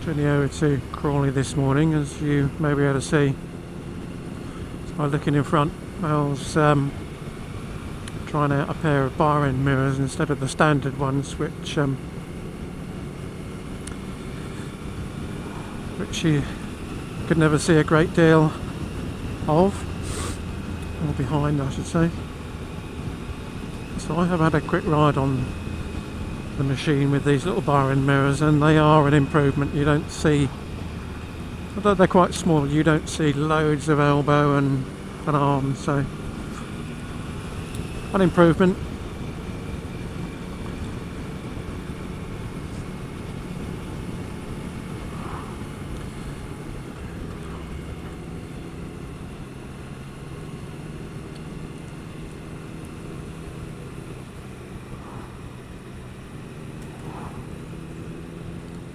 journey over to Crawley this morning, as you may be able to see by looking in front. I was trying out a pair of bar end mirrors instead of the standard ones, which you could never see a great deal of, or behind I should say. So I have had a quick ride on the machine with these little bar end mirrors, and they are an improvement. You don't see, although they're quite small, you don't see loads of elbow and arm, so an improvement.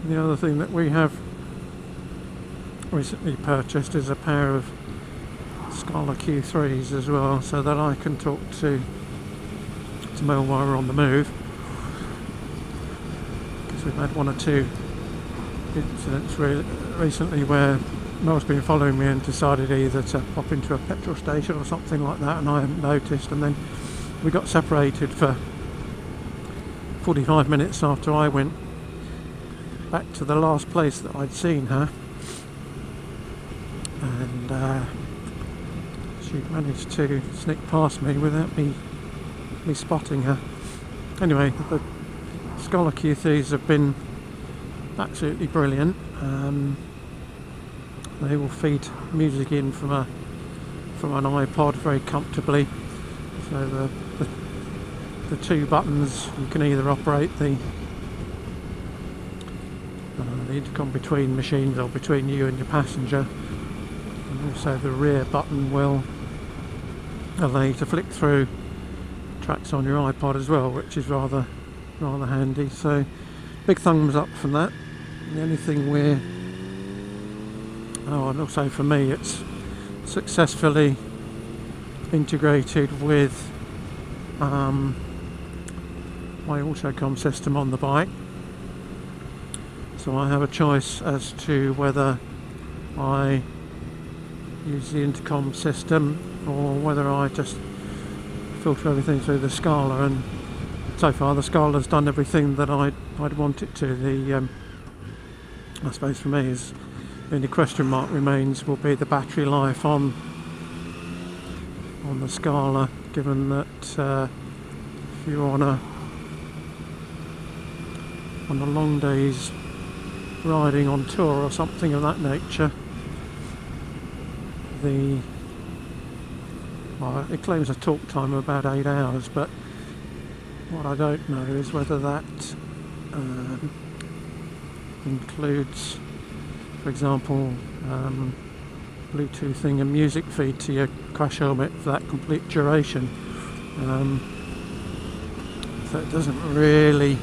The other thing that we have recently purchased is a pair of Scala Q3s as well, so that I can talk to mail while we're on the move, because we've had one or two incidents recently where Mel's been following me and decided either to pop into a petrol station or something like that, and I hadn't noticed, and then we got separated for 45 minutes after I went back to the last place that I'd seen her, and she managed to sneak past me without me spotting her. Anyway, the Scala Q3s have been absolutely brilliant. They will feed music in from an iPod very comfortably. So the two buttons, you can either operate the intercom between machines or between you and your passenger, and also the rear button will allow you to flick through tracks on your iPod as well, which is rather handy. So big thumbs up from that. The only thing and also for me, it's successfully integrated with my intercom system on the bike. So I have a choice as to whether I use the intercom system or whether I just filter everything through the Scala, and so far the Scala's done everything that I'd want it to. I suppose for me is the only question mark remains will be the battery life on the Scala, given that if you're on a long day's riding on tour or something of that nature, it claims a talk time of about 8 hours, but what I don't know is whether that includes, for example, Bluetoothing a music feed to your crash helmet for that complete duration. So it doesn't really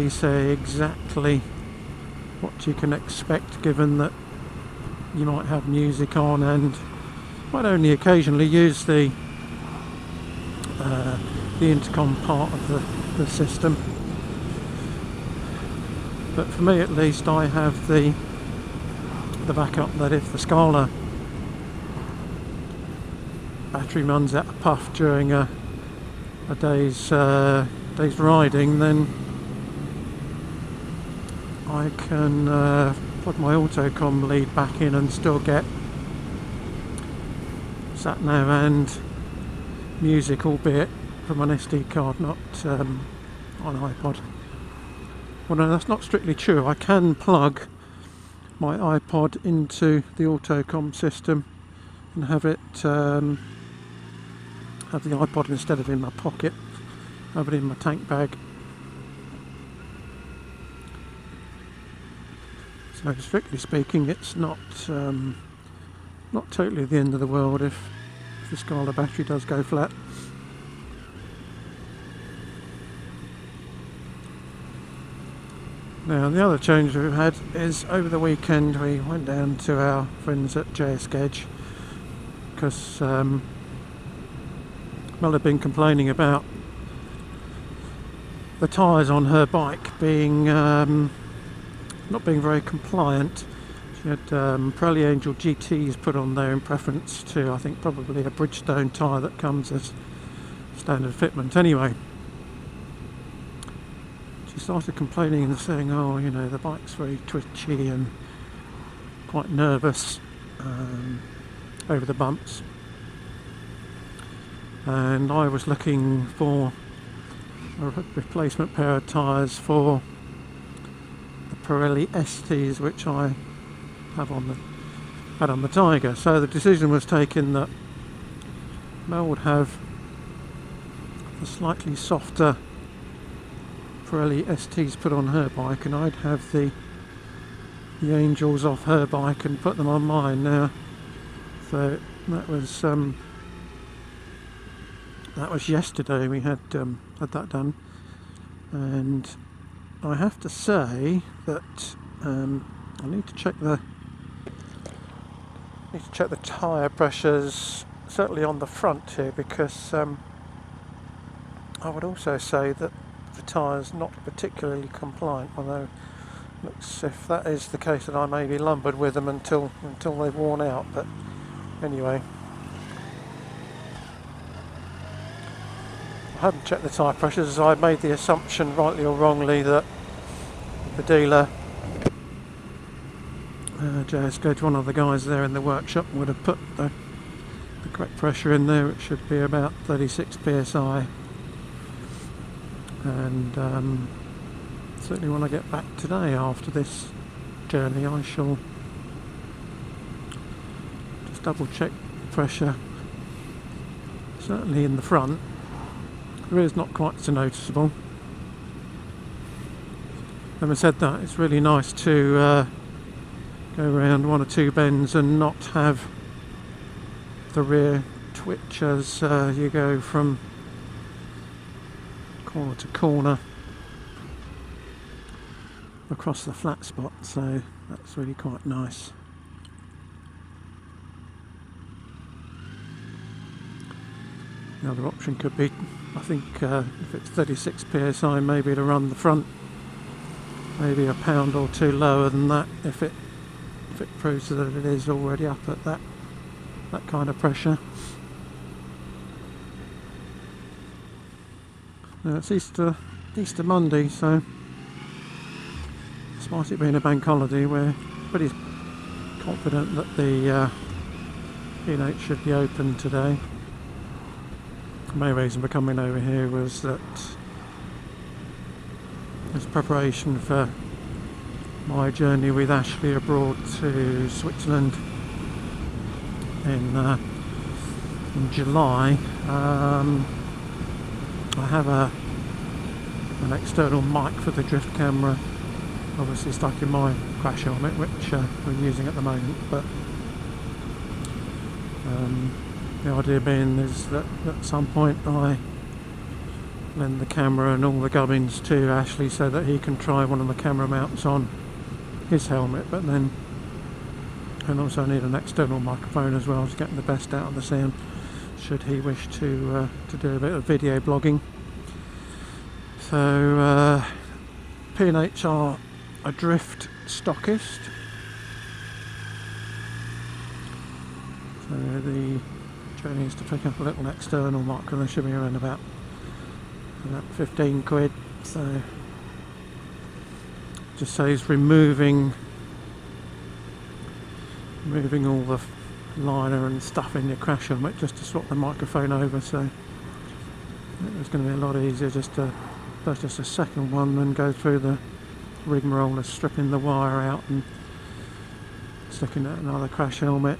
say exactly what you can expect, given that you might have music on and might only occasionally use the intercom part of the system. But for me at least, I have the backup that if the Scala battery runs out of puff during a day's riding, then I can plug my intercom lead back in and still get sat nav and music, albeit from an SD card, not on iPod. Well, no, that's not strictly true. I can plug my iPod into the intercom system and have it have the iPod instead of in my pocket, have it in my tank bag. So strictly speaking, it's not totally the end of the world if the Scala battery does go flat. Now the other change we've had is over the weekend we went down to our friends at JS Edge, because Mel had been complaining about the tyres on her bike being not being very compliant. She had Pirelli Angel GTs put on there in preference to, I think, probably a Bridgestone tyre that comes as standard fitment. Anyway, she started complaining and saying, oh, you know, the bike's very twitchy and quite nervous over the bumps. And I was looking for a replacement pair of tyres for the Pirelli STs, which I have had on the Tiger. So the decision was taken that Mel would have the slightly softer Pirelli STs put on her bike, and I'd have the Angels off her bike and put them on mine now. So that was yesterday. We had that done, and I have to say that I need to check the tyre pressures, certainly on the front here, because I would also say that the tyre's not particularly compliant, although looks, if that is the case, that I may be lumbered with them until they've worn out. But anyway, I haven't checked the tyre pressures, as I made the assumption, rightly or wrongly, that the dealer, JS, one of the guys there in the workshop, would have put the correct pressure in there. It should be about 36 psi, and certainly when I get back today after this journey, I shall just double check the pressure. Certainly in the front, the rear's not quite so noticeable. Having said that, it's really nice to go around one or two bends and not have the rear twitch as you go from corner to corner across the flat spot, so that's really quite nice. The other option could be, I think, if it's 36 psi, maybe to run the front maybe a pound or two lower than that, if it proves that it is already up at that kind of pressure. Now it's Easter Monday, so despite it being a bank holiday, we're pretty confident that the P&H should be open today. The main reason for coming over here was that as preparation for my journey with Ashley abroad to Switzerland in July. I have an external mic for the drift camera, obviously stuck in my crash helmet, which we're using at the moment, but the idea being is that at some point I lend the camera and all the gubbins to Ashley so that he can try one of the camera mounts on his helmet, but then and also need an external microphone as well to get the best out of the sound, should he wish to do a bit of video blogging. So P&H are a drift stockist, so the journey is to pick up a little external microphone. They should be around about 15 quid, so just saves removing all the liner and stuff in your crash helmet just to swap the microphone over, so it was going to be a lot easier just to purchase a second one than go through the rigmarole of stripping the wire out and sticking it in another crash helmet.